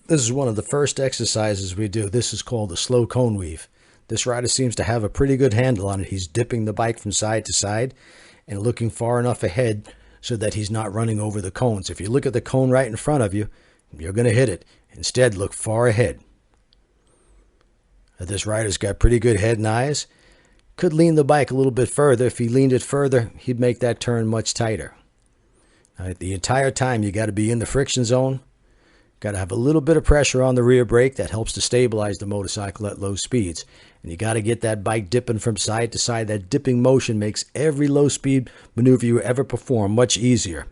This is one of the first exercises we do. This is called the slow cone weave. This rider seems to have a pretty good handle on it. He's dipping the bike from side to side and looking far enough ahead so that he's not running over the cones. If you look at the cone right in front of you, you're going to hit it. Instead, look far ahead. This rider's got pretty good head and eyes. Could lean the bike a little bit further. If he leaned it further, he'd make that turn much tighter. The entire time, you got to be in the friction zone. Got to have a little bit of pressure on the rear brake. That helps to stabilize the motorcycle at low speeds. And you got to get that bike dipping from side to side. That dipping motion makes every low speed maneuver you ever perform much easier.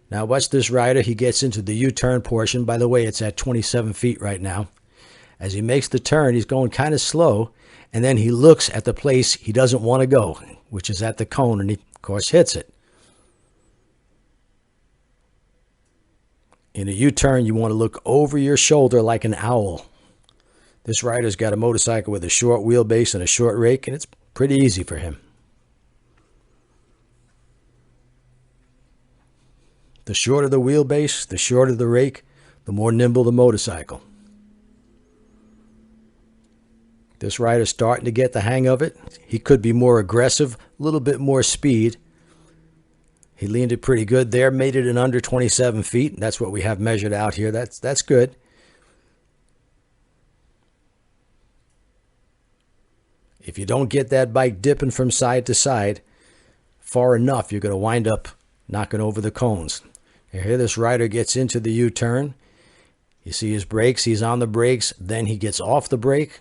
Now watch this rider. He gets into the U-turn portion. By the way, it's at 27 feet right now. As he makes the turn, he's going kind of slow. And then he looks at the place he doesn't want to go, which is at the cone. And he, of course, hits it. In a U-turn, you want to look over your shoulder like an owl. This rider's got a motorcycle with a short wheelbase and a short rake, and it's pretty easy for him. The shorter the wheelbase, the shorter the rake, the more nimble the motorcycle. This rider's starting to get the hang of it. He could be more aggressive, a little bit more speed. He leaned it pretty good there, made it in under 27 feet. That's what we have measured out here. That's good. If you don't get that bike dipping from side to side far enough, you're going to wind up knocking over the cones. Here this rider gets into the U-turn. You see his brakes. He's on the brakes. Then he gets off the brake.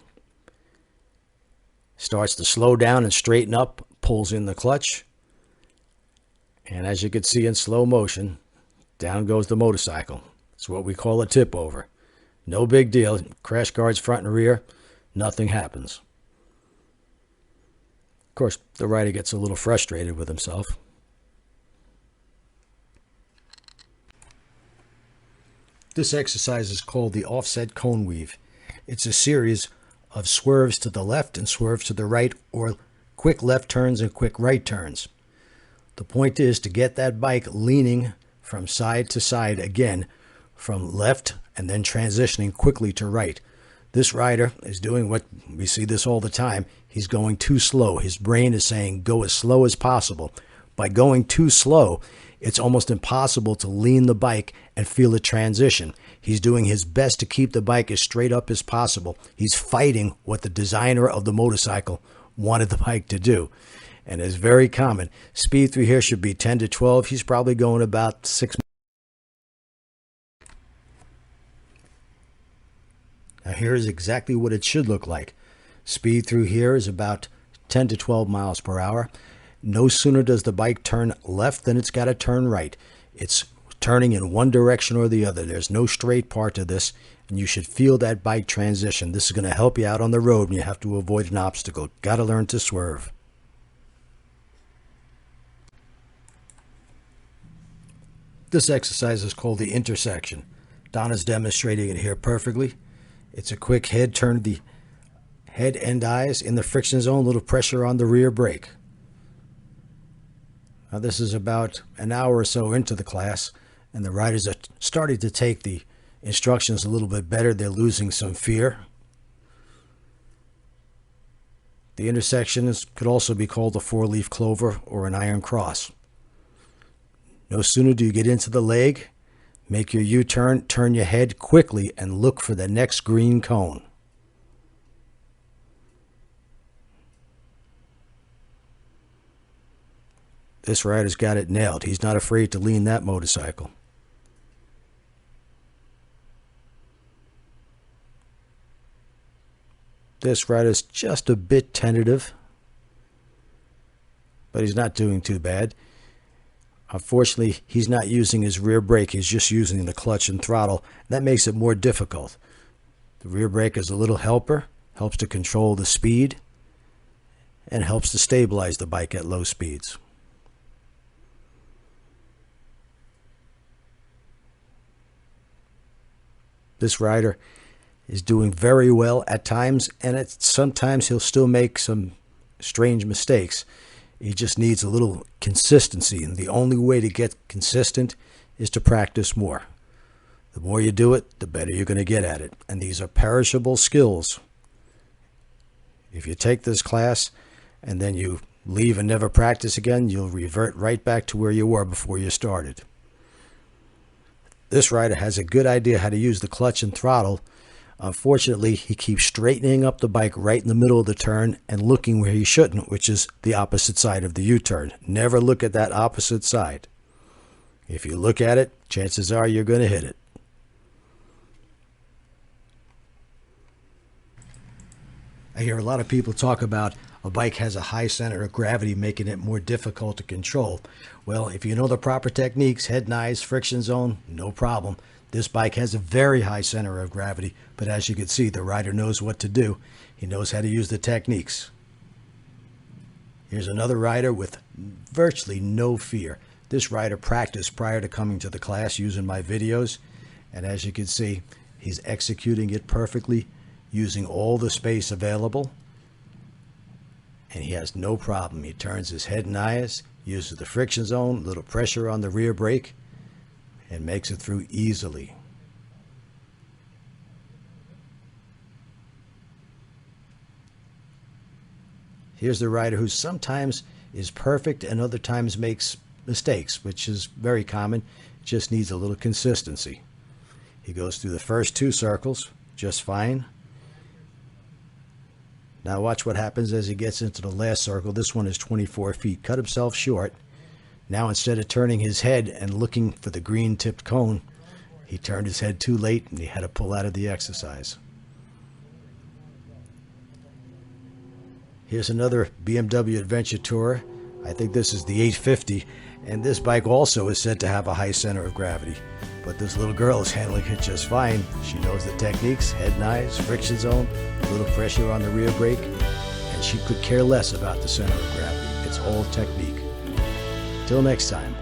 Starts to slow down and straighten up. Pulls in the clutch. And as you can see in slow motion, down goes the motorcycle. It's what we call a tip over. No big deal. Crash guards front and rear. Nothing happens. Of course, the rider gets a little frustrated with himself. This exercise is called the offset cone weave. It's a series of swerves to the left and swerves to the right, or quick left turns and quick right turns. The point is to get that bike leaning from side to side again, from left and then transitioning quickly to right. This rider is doing what we see this all the time. He's going too slow. His brain is saying go as slow as possible. By going too slow, it's almost impossible to lean the bike and feel a transition. He's doing his best to keep the bike as straight up as possible. He's fighting what the designer of the motorcycle wanted the bike to do. And it's very common. Speed through here should be 10 to 12. He's probably going about 6. Now here's exactly what it should look like. Speed through here is about 10 to 12 miles per hour. No sooner does the bike turn left than it's got to turn right. It's turning in one direction or the other. There's no straight part to this, and you should feel that bike transition. This is going to help you out on the road when you have to avoid an obstacle. Got to learn to swerve. This exercise is called the intersection. Donna's demonstrating it here perfectly. It's a quick head turn, the head and eyes in the friction zone, a little pressure on the rear brake. Now this is about an hour or so into the class, and the riders are starting to take the instructions a little bit better. They're losing some fear. The intersection could also be called a four-leaf clover or an iron cross. No sooner do you get into the leg, make your U-turn, turn your head quickly, and look for the next green cone. This rider's got it nailed. He's not afraid to lean that motorcycle. This rider's just a bit tentative, but he's not doing too bad. Unfortunately, he's not using his rear brake. He's just using the clutch and throttle. That makes it more difficult. The rear brake is a little helper, helps to control the speed, and helps to stabilize the bike at low speeds. This rider is doing very well at times, and sometimes he'll still make some strange mistakes. He just needs a little consistency, and the only way to get consistent is to practice more. The more you do it, the better you're going to get at it. And these are perishable skills. If you take this class and then you leave and never practice again, you'll revert right back to where you were before you started. This rider has a good idea how to use the clutch and throttle. Unfortunately, he keeps straightening up the bike right in the middle of the turn and looking where he shouldn't, which is the opposite side of the U-turn. Never look at that opposite side. If you look at it, chances are you're going to hit it. I hear a lot of people talk about a bike has a high center of gravity, making it more difficult to control. Well, if you know the proper techniques, head and eyes, friction zone, no problem. This bike has a very high center of gravity, but as you can see, the rider knows what to do. He knows how to use the techniques. Here's another rider with virtually no fear. This rider practiced prior to coming to the class using my videos, and as you can see, he's executing it perfectly, using all the space available, and he has no problem. He turns his head and eyes, uses the friction zone, little pressure on the rear brake, and makes it through easily. Here's the rider who sometimes is perfect and other times makes mistakes, which is very common. Just needs a little consistency. He goes through the first 2 circles just fine. Now watch what happens as he gets into the last circle. This one is 24 feet. Cut himself short. Now instead of turning his head and looking for the green tipped cone, he turned his head too late and he had to pull out of the exercise. Here's another BMW Adventure Tourer. I think this is the 850, and this bike also is said to have a high center of gravity. But this little girl is handling it just fine. She knows the techniques, head and eyes, friction zone, a little pressure on the rear brake, and she could care less about the center of gravity. It's all technique. Till next time.